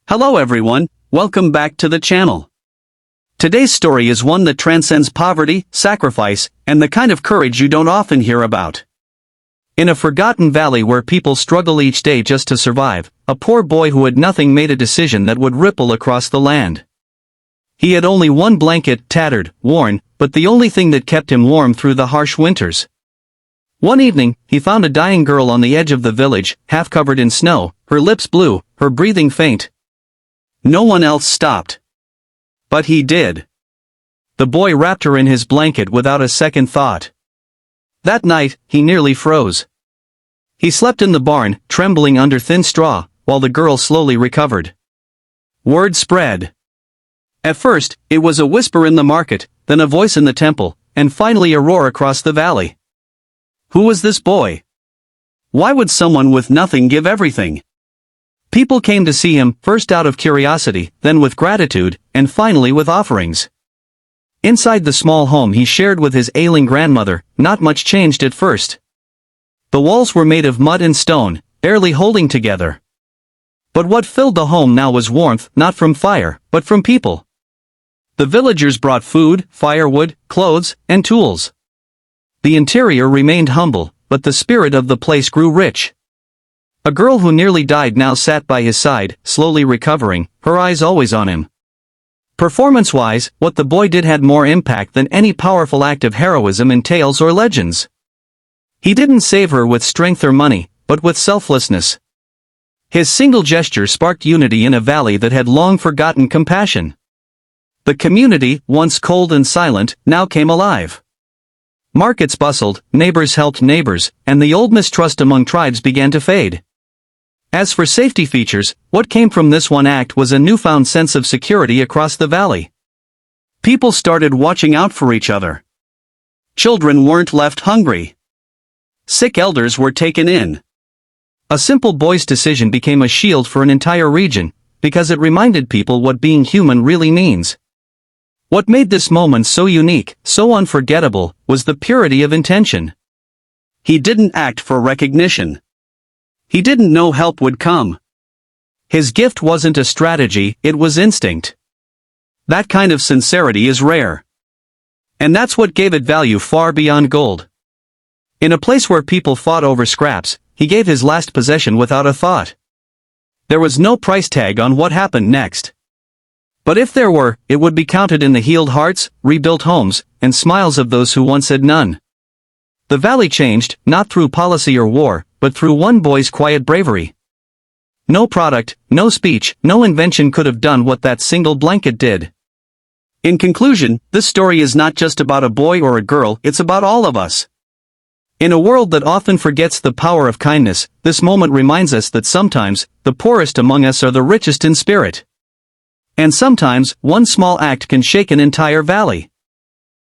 Hello everyone, welcome back to the channel. Today's story is one that transcends poverty, sacrifice, and the kind of courage you don't often hear about. In a forgotten valley where people struggle each day just to survive, a poor boy who had nothing made a decision that would ripple across the land. He had only one blanket, tattered, worn, but the only thing that kept him warm through the harsh winters. One evening, he found a dying girl on the edge of the village, half covered in snow, her lips blue, her breathing faint. No one else stopped. But he did. The boy wrapped her in his blanket without a second thought. That night, he nearly froze. He slept in the barn, trembling under thin straw, while the girl slowly recovered. Word spread. At first, it was a whisper in the market, then a voice in the temple, and finally a roar across the valley. Who was this boy? Why would someone with nothing give everything? People came to see him, first out of curiosity, then with gratitude, and finally with offerings. Inside the small home he shared with his ailing grandmother, not much changed at first. The walls were made of mud and stone, barely holding together. But what filled the home now was warmth, not from fire, but from people. The villagers brought food, firewood, clothes, and tools. The interior remained humble, but the spirit of the place grew rich. A girl who nearly died now sat by his side, slowly recovering, her eyes always on him. Performance-wise, what the boy did had more impact than any powerful act of heroism in tales or legends. He didn't save her with strength or money, but with selflessness. His single gesture sparked unity in a valley that had long forgotten compassion. The community, once cold and silent, now came alive. Markets bustled, neighbors helped neighbors, and the old mistrust among tribes began to fade. As for safety features, what came from this one act was a newfound sense of security across the valley. People started watching out for each other. Children weren't left hungry. Sick elders were taken in. A simple boy's decision became a shield for an entire region, because it reminded people what being human really means. What made this moment so unique, so unforgettable, was the purity of intention. He didn't act for recognition. He didn't know help would come. His gift wasn't a strategy, it was instinct. That kind of sincerity is rare. And that's what gave it value far beyond gold. In a place where people fought over scraps, he gave his last possession without a thought. There was no price tag on what happened next. But if there were, it would be counted in the healed hearts, rebuilt homes, and smiles of those who once had none. The valley changed, not through policy or war, but through one boy's quiet bravery. No product, no speech, no invention could have done what that single blanket did. In conclusion, this story is not just about a boy or a girl, it's about all of us. In a world that often forgets the power of kindness, this moment reminds us that sometimes, the poorest among us are the richest in spirit. And sometimes, one small act can shake an entire valley.